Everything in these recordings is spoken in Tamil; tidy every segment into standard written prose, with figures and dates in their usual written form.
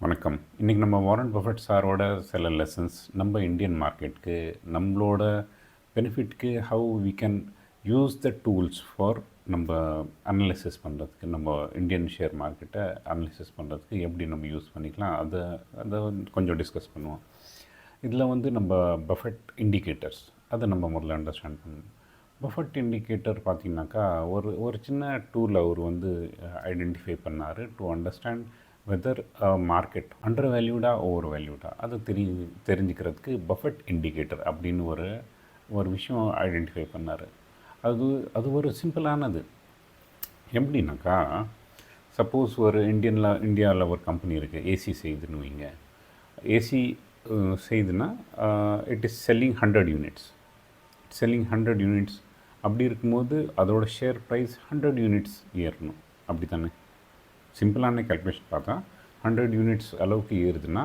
வணக்கம். இன்றைக்கி நம்ம வாரன் பஃபெட் சாரோட சில லெசன்ஸ் நம்ம இந்தியன் மார்க்கெட்டுக்கு நம்மளோட பெனிஃபிட்க்கு how we can use the tools for நம்ம அனலிசிஸ் பண்ணுறதுக்கு, நம்ம இந்தியன் ஷேர் மார்க்கெட்டை அனலிசிஸ் பண்ணுறதுக்கு எப்படி நம்ம யூஸ் பண்ணிக்கலாம், அதை கொஞ்சம் டிஸ்கஸ் பண்ணுவோம். இதில் நம்ம பஃபெட் இண்டிகேட்டர்ஸ் அதை நம்ம முதல்ல அண்டர்ஸ்டாண்ட் பண்ணணும். பஃபெட் இண்டிகேட்டர் பார்த்திங்கனாக்கா ஒரு சின்ன டூல் அவர் ஐடென்டிஃபை பண்ணார் to understand whether market under வேல்யூடா ஓவர் வேல்யூடா அது தெரிஞ்சுக்கிறதுக்கு பஃபெட் இண்டிகேட்டர் அப்படின்னு ஒரு விஷயம் ஐடென்டிஃபை பண்ணார். அது ஒரு சிம்பிளானது. எப்படின்னாக்கா, சப்போஸ் ஒரு இந்தியாவில் ஒரு கம்பெனி இருக்குது, ஏசி செய்துன்னு வைங்க. ஏசி செய்துன்னா இட் இஸ் செல்லிங் 100 யூனிட்ஸ். அப்படி இருக்கும்போது அதோட ஷேர் ப்ரைஸ் 100 யூனிட்ஸ் ஏறணும். அப்படி தானே சிம்பிளான கால்குலேஷன் பார்த்தா 100 யூனிட்ஸ் அளவுக்கு ஏறுதுன்னா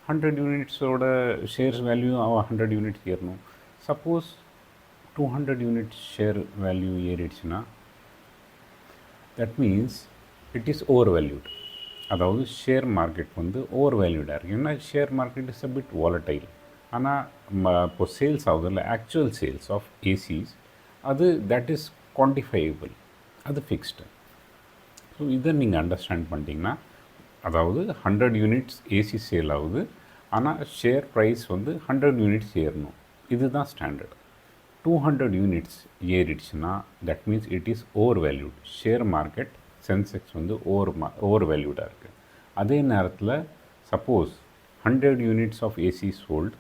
100 யூனிட்ஸோட ஷேர்ஸ் வேல்யூ 100 யூனிட்ஸ் ஏறணும். சப்போஸ் 200 யூனிட்ஸ் ஷேர் வேல்யூ ஏறிடுச்சுன்னா that means it is over valued. அதாவது ஷேர் மார்க்கெட் ஓவர் வேல்யூடாக இருக்குது. ஏன்னா share market is a bit volatile. ஆனால் இப்போ சேல்ஸ் ஆகுதில்ல, actual sales of ACs that is quantifiable, அது ஃபிக்ஸ்டு. ஸோ இதை நீங்கள் அண்டர்ஸ்டாண்ட் பண்ணிட்டீங்கன்னா, அதாவது 100 யூனிட்ஸ் ஏசி சேல் ஆகுது, ஆனால் ஷேர் ப்ரைஸ் 100 யூனிட்ஸ் ஏறணும். இதுதான் ஸ்டாண்டர்ட். 200 யூனிட்ஸ் ஏறிடுச்சுன்னா that means it is over valued. Share market Sensex over வேல்யூடாக இருக்குது. அதே நேரத்தில் suppose 100 units of AC sold,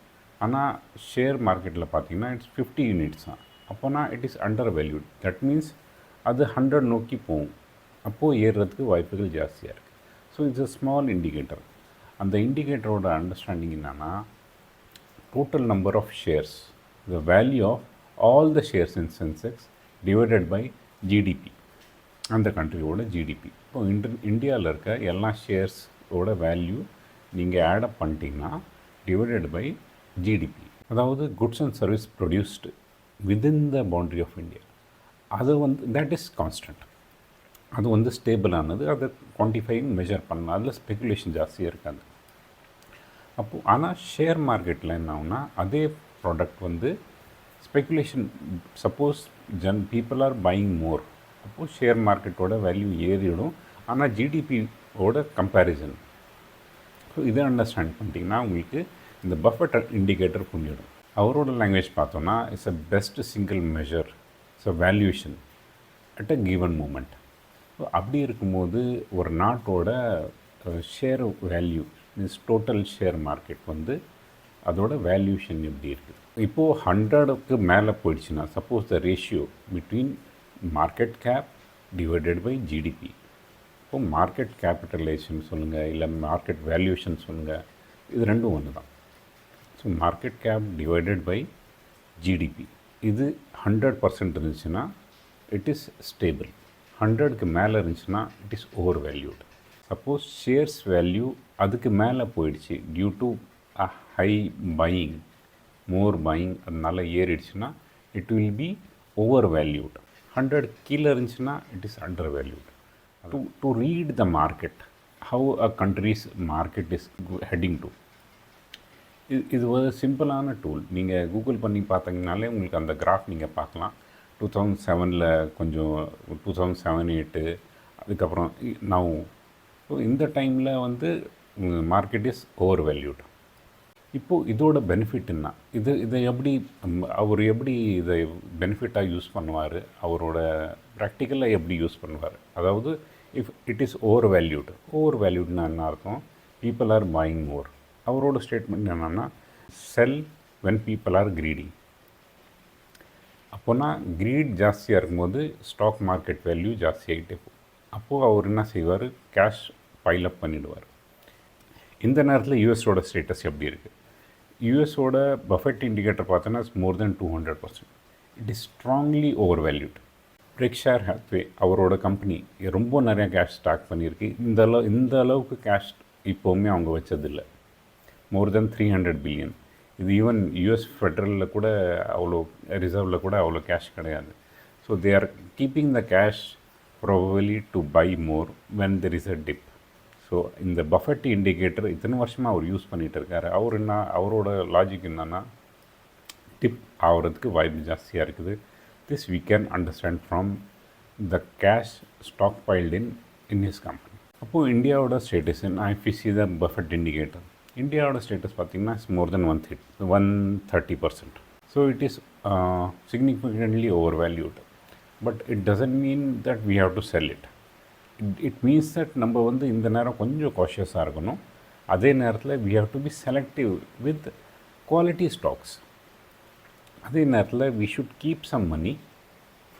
ஆனால் ஷேர் மார்க்கெட்டில் பார்த்தீங்கன்னா இட்ஸ் 50 யூனிட்ஸ் தான். அப்போனா it is under valued. That means அது 100 நோக்கி போகும். அப்போது ஏறுறதுக்கு வாய்ப்புகள் ஜாஸ்தியாக இருக்குது. So it's a small indicator. அந்த இண்டிகேட்டரோட அண்டர்ஸ்டாண்டிங் என்னென்னா, total number of shares, the value of all the shares in Sensex divided by GDP, அந்த கண்ட்ரியோட ஜிடிபி. இப்போ இந்தியாவில் இருக்க எல்லா ஷேர்ஸோட வேல்யூ நீங்கள் ஆடப் பண்ணிட்டீங்கன்னா டிவைடட் பை ஜிடிபி, அதாவது goods and service produced within the boundary of India, அது தட் இஸ் கான்ஸ்டன்ட். அது ஸ்டேபிளானது. அதை குவான்டிஃபைங் மெஷர் பண்ணலாம். அதில் ஸ்பெகுலேஷன் ஜாஸ்தியாக இருக்காது. அப்போது ஆனால் ஷேர் மார்க்கெட்டில் என்ன ஆகுனா, அதே product speculation, suppose people are buying more, அப்போது ஷேர் மார்க்கெட்டோட வேல்யூ ஏறிடும். ஆனால் ஜிடிபியோட கம்பேரிசன். ஸோ இதை அண்டர்ஸ்டாண்ட் பண்ணிட்டீங்கன்னா உங்களுக்கு இந்த பஃபெட் இண்டிகேட்டர் புரிஞ்சிடும். அவரோட லாங்குவேஜ் பார்த்தோன்னா it's a best single measure, it's a valuation at a given moment. அப்படி இருக்கும்போது ஒரு நாட்டோட share value means total share market அதோட வேல்யூஷன் எப்படி இருக்குது. இப்போது 100க்கு மேலே போயிடுச்சுன்னா, suppose the ratio between market cap divided by GDP, இப்போது மார்க்கெட் கேபிட்டலைசேஷன் சொல்லுங்கள், இல்லை மார்க்கெட் வேல்யூஷன் சொல்லுங்கள், இது ரெண்டும் ஒன்று தான். So market cap divided by GDP இது 100% இருந்துச்சுன்னா இட் இஸ் ஸ்டேபிள். 100க்கு மேலே இருந்துச்சுன்னா it is over valued. Suppose shares value அதுக்கு மேலே போயிடுச்சு due to a high buying, more buying, அதனால ஏறிடுச்சுன்னா it will be over valued. 100 கீழே இருந்துச்சுன்னா it is under valued. To read the market, how a country's market is heading to, இது ஒரு சிம்பிளான டூல். நீங்கள் கூகுள் பண்ணி பார்த்தீங்கனாலே உங்களுக்கு அந்த கிராஃப் நீங்கள் பார்க்கலாம். 2007 கொஞ்சம் 2007-8 அதுக்கப்புறம் நவ். ஸோ இந்த டைமில் மார்க்கெட் இஸ் ஓவர் வேல்யூட். இப்போது இதோட பெனிஃபிட் என்ன, இதை அவர் எப்படி இதை பெனிஃபிட்டாக யூஸ் பண்ணுவார், அவரோட ப்ராக்டிக்கலாக எப்படி யூஸ் பண்ணுவார். அதாவது இஃப் இட் இஸ் ஓவர் வேல்யூட்னா என்ன அர்த்தம், பீப்புள் ஆர் பாயிங் மோர். அவரோட ஸ்டேட்மெண்ட் என்னென்னா, செல் வென் பீப்புள் ஆர் கிரீடி. அப்போனா கிரீட் ஜாஸ்தியாக இருக்கும்போது ஸ்டாக் மார்க்கெட் வேல்யூ ஜாஸ்தி ஆகிட்டே போகும். அப்போது அவர் என்ன செய்வார், கேஷ் பைலப் பண்ணிவிடுவார். இந்த நேரத்தில் யூஎஸோட ஸ்டேட்டஸ் எப்படி இருக்குது, யூஎஸோட பஃபெட் இண்டிகேட்டர் பார்த்தோன்னா மோர் தென் 200%. It is strongly over valued. Berkshire Hathaway அவரோட கம்பெனி ரொம்ப நிறையா கேஷ் ஸ்டாக் பண்ணியிருக்கு. இந்த அளவுக்கு கேஷ் இப்போவுமே அவங்க வச்சதில்லை. More than 300 billion. இது ஈவன் யூஎஸ் ஃபெட்ரலில் கூட அவ்வளோ, ரிசர்வில் கூட அவ்வளோ கேஷ் கிடையாது. So they are keeping the cash probably to buy more when there is a dip. So so இந்த பஃபெட் இண்டிகேட்டர் இத்தனை வருஷமாக அவர் யூஸ் பண்ணிகிட்டு இருக்காரு. அவரோட லாஜிக் என்னன்னா, டிப் ஆகிறதுக்கு வாய்ப்பு ஜாஸ்தியாக இருக்குது. This we can understand from the cash stockpiled in his company. அப்போது இந்தியாவோட status if you see the Buffett indicator, இந்தியாவோட ஸ்டேட்டஸ் பார்த்திங்கன்னா it's more then 130%. So it is significantly overvalued. But it doesn't mean that we have to sell it. It means that நம்ம வந்து இந்த நேரம் கொஞ்சம் காஷியஸாக இருக்கணும். அதே நேரத்தில் we have to be selective with quality stocks. அதே நேரத்தில் we should keep some money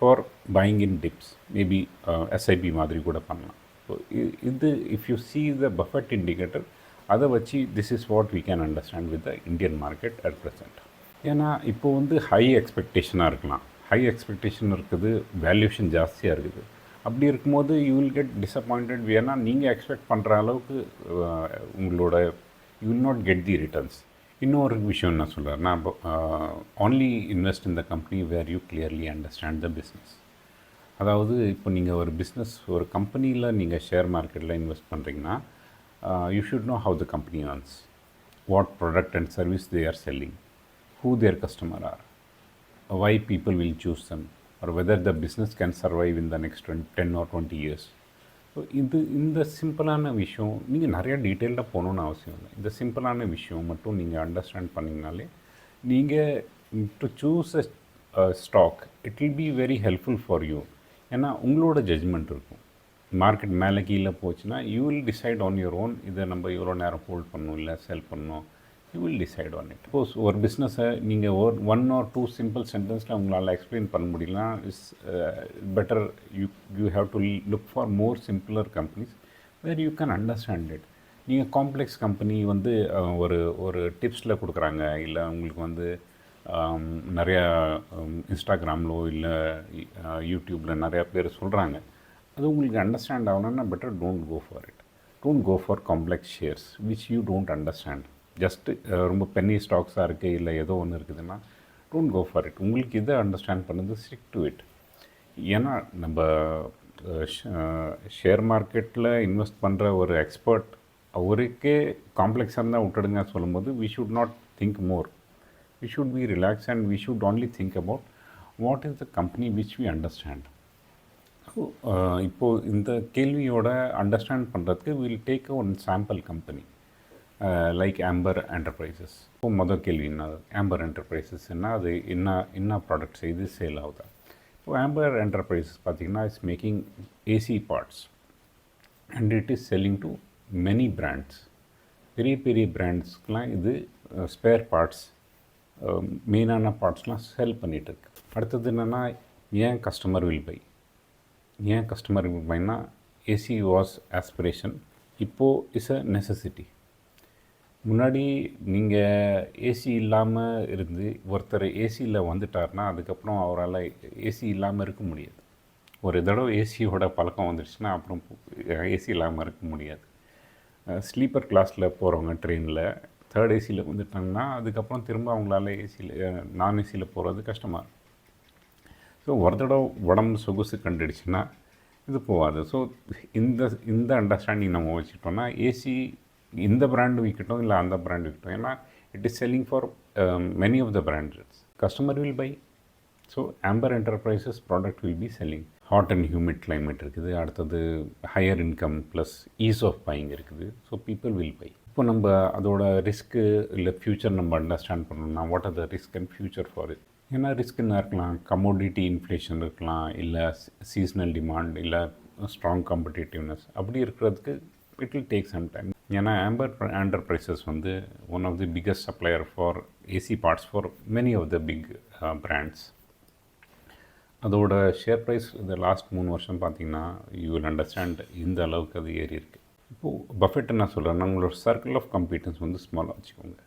for buying in dips. Maybe SIP மாதிரி கூட பண்ணலாம். ஸோ இது if you see the Buffett indicator, அதை வச்சு this is what we can understand with the Indian market at present. ஏன்னா இப்போது வந்து ஹை எக்ஸ்பெக்டேஷனாக இருக்கலாம். ஹை எக்ஸ்பெக்டேஷன் இருக்குது, வேல்யூஷன் ஜாஸ்தியாக இருக்குது. அப்படி இருக்கும்போது யூ வில் கெட் டிசப்பாயிண்டட். ஏன்னா நீங்கள் எக்ஸ்பெக்ட் பண்ணுற அளவுக்கு உங்களோட you will not get the returns. இன்னொரு விஷயம் என்ன சொல்கிறேன்னா, only invest in the company where you clearly understand the business. அதாவது இப்போ நீங்கள் ஒரு பிஸ்னஸ், ஒரு கம்பெனியில் நீங்கள் ஷேர் மார்க்கெட்டில் இன்வெஸ்ட் பண்ணுறீங்கன்னா, you should know how the company earns, what product and service they are selling, who their customer are, why people will choose them, or whether the business can survive in the next 10 or 20 years. So இந்த சிம்பிளான விஷயம் நீங்கள் நிறையா டீட்டெயில்டாக போகணுன்னு அவசியம் இல்லை. இந்த சிம்பிளான விஷயம் மட்டும் நீங்கள் அண்டர்ஸ்டாண்ட் பண்ணிங்கனாலே நீங்கள் to choose a stock it will be very helpful for you. ஏன்னா உங்களோட ஜட்ஜ்மெண்ட் இருக்கும். மார்க்கெட் மேலே கீழே போச்சுன்னா you will decide on your own. இதை நம்ம எவ்வளோ நேரம் ஹோல்ட் பண்ணணும், இல்லை செல் பண்ணணும், you will decide on it. Suppose ஒரு பிஸ்னஸை நீங்கள் ஒன் ஆர் டூ சிம்பிள் சென்டென்ஸில் உங்களால் எக்ஸ்பிளைன் பண்ண முடியலனா is better you have to look for more simpler companies where you can understand it. நீங்கள் காம்ப்ளெக்ஸ் கம்பெனி வந்து ஒரு டிப்ஸில் கொடுக்குறாங்க, இல்லை உங்களுக்கு வந்து நிறையா இன்ஸ்டாகிராமிலோ இல்லை யூடியூப்பில் நிறையா பேர் சொல்கிறாங்க, அது உங்களுக்கு அண்டர்ஸ்டாண்ட் ஆகணும்னா better don't go for it. Don't go for complex shares which you don't understand. Just ரொம்ப பென்னி ஸ்டாக்ஸாக இருக்குது, இல்லை ஏதோ ஒன்று இருக்குதுன்னா டோன்ட் கோ ஃபார் இட். உங்களுக்கு இதை அண்டர்ஸ்டாண்ட் பண்ணுறது ஸ்டிக் டு இட். ஏன்னா நம்ம ஷேர் மார்க்கெட்டில் இன்வெஸ்ட் பண்ணுற ஒரு எக்ஸ்பர்ட் அவருக்கே காம்ப்ளெக்ஸாக இருந்தால் விட்டுடுங்க சொல்லும்போது we should not think more. We should be relaxed and we should only think about what is the company which we understand. So இப்போது இந்த கேள்வியோட அண்டர்ஸ்டாண்ட் பண்ணுறதுக்கு will take one sample company like Amber enterprises. இப்போ மொதல் கேள்வி என்ன, ஆம்பர் என்டர்பிரைசஸ்னால் அது என்ன ப்ராடக்ட் செய்து சேல் ஆகுதா? இப்போ ஆம்பர் என்டர்பிரைசஸ் பார்த்திங்கன்னா it's making AC parts and it is selling to many brands. பெரிய பெரிய பிராண்ட்ஸ்க்கெலாம் இது ஸ்பேர் பார்ட்ஸ், மெயினான பார்ட்ஸ்லாம் செல் பண்ணிகிட்ருக்கு. அடுத்தது என்னென்னா, ஏன் கஸ்டமர் வில் பை? ஏன் கஸ்டமர் வில் பைனா, ஏசி வாஸ் ஆஸ்பிரேஷன், இப்போது இஸ் அ நெசசிட்டி. முன்னாடி நீங்கள் ஏசி இல்லாமல் இருந்து ஒருத்தர் ஏசியில் வந்துட்டார்னா அதுக்கப்புறம் அவரால் ஏசி இல்லாமல் இருக்க முடியாது. ஒரு தடவை ஏசியோட பழக்கம் வந்துடுச்சுன்னா அப்புறம் ஏசி இல்லாமல் இருக்க முடியாது. ஸ்லீப்பர் கிளாஸில் போகிறவங்க ட்ரெயினில் தேர்ட் ஏசியில் வந்துட்டாங்கன்னா அதுக்கப்புறம் திரும்ப அவங்களால ஏசியில் நான் ஏசியில் போகிறது கஷ்டமாக இருக்கும். ஸோ ஒரு தடவை உடம்பு சொகுசு கண்டுடுச்சுன்னா இது போகாது. ஸோ இந்த அண்டர்ஸ்டாண்டிங் நம்ம வச்சுக்கிட்டோம்னா ஏசி இந்த பிராண்டு விற்கட்டும் இல்லை அந்த பிராண்டு விற்கட்டும், ஏன்னா it is selling for many of the brands, customer will buy. So Amber enterprises product will be selling. Hot and humid climate இருக்குது, அடுத்தது higher income plus ease of buying இருக்குது. So people will buy. இப்போ நம்ம அதோட ரிஸ்க்கு இல்லை ஃப்யூச்சர் நம்ம அண்டர்ஸ்டாண்ட் பண்ணணும்னா what are the risk and future for it. ஏன்னா ரிஸ்க் என்ன இருக்கலாம், கமோடிட்டி இன்ஃப்ளேஷன் இருக்கலாம், இல்லை சீஸ்னல் டிமாண்ட், இல்லை ஸ்ட்ராங் காம்படிட்டிவ்னஸ். அப்படி இருக்கிறதுக்கு it will take some time. ஏன்னா ஆம்பர் என்டர்பிரைசஸ் வந்து one of the biggest supplier for AC parts for many of the big brands. அதோட ஷேர் ப்ரைஸ் இந்த லாஸ்ட் 3 வருஷம் பார்த்திங்கன்னா யூ வில் அண்டர்ஸ்டாண்ட் இந்த அளவுக்கு அது ஏறி இருக்குது. இப்போது பஃபெட் என்ன சொல்கிறேன்னா, உங்களோட சர்க்கிள் ஆஃப் காம்பீட்டன்ஸ் வந்து ஸ்மாலாக வச்சுக்கோங்க.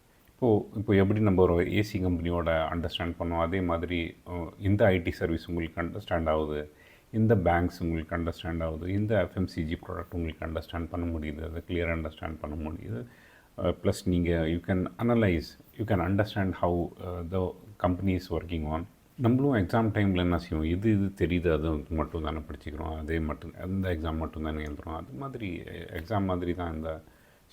இப்போ எப்படி நம்ம ஒரு ஏசி கம்பெனியோட அண்டர்ஸ்டாண்ட் பண்ணோம், அதே மாதிரி இந்த ஐடி சர்வீஸ் உங்களுக்கு அண்டர்ஸ்டாண்ட் ஆகுது, இந்த பேங்க்ஸ் உங்களுக்கு அண்டர்ஸ்டாண்ட் ஆகுது, இந்த எஃப்எம்சிஜி ப்ராடக்ட் உங்களுக்கு அண்டர்ஸ்டாண்ட் பண்ண முடியுது, அதை கிளியராக அண்டர்ஸ்டாண்ட் பண்ண முடியுது. ப்ளஸ் நீங்கள் you can analyse, you can understand how the company is working on, நம்மளும் எக்ஸாம் டைமில் என்ன செய்வோம், இது தெரியுது அது மட்டும் தானே படிச்சுக்கிறோம், அதே மட்டும் அந்த எக்ஸாம் மட்டும் தானே எழுதுகிறோம். அது மாதிரி எக்ஸாம் மாதிரி தான் இந்த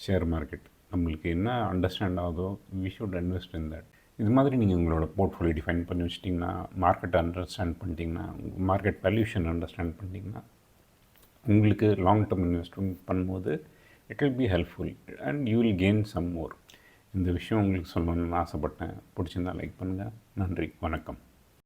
ஷேர் மார்க்கெட். நம்மளுக்கு என்ன அண்டர்ஸ்டாண்ட் ஆகுதோ we should invest in that. இது மாதிரி நீங்கள் உங்களோட போர்ட்ஃபோலியோ டிஃபைன் பண்ணி வச்சிட்டிங்கன்னா, மார்க்கெட் அண்டர்ஸ்டாண்ட் பண்ணிட்டீங்கன்னா, மார்க்கெட் வேல்யூஷன் அண்டர்ஸ்டாண்ட் பண்ணிட்டீங்கன்னா, உங்களுக்கு லாங் டேர்ம் இன்வெஸ்ட்மெண்ட் பண்ணும்போது it will be helpful and you will gain some more. இந்த விஷயம் உங்களுக்கு சொல்லணும்னு ஆசைப்பட்டேன். பிடிச்சிருந்தா லைக் பண்ணுங்கள். நன்றி, வணக்கம்.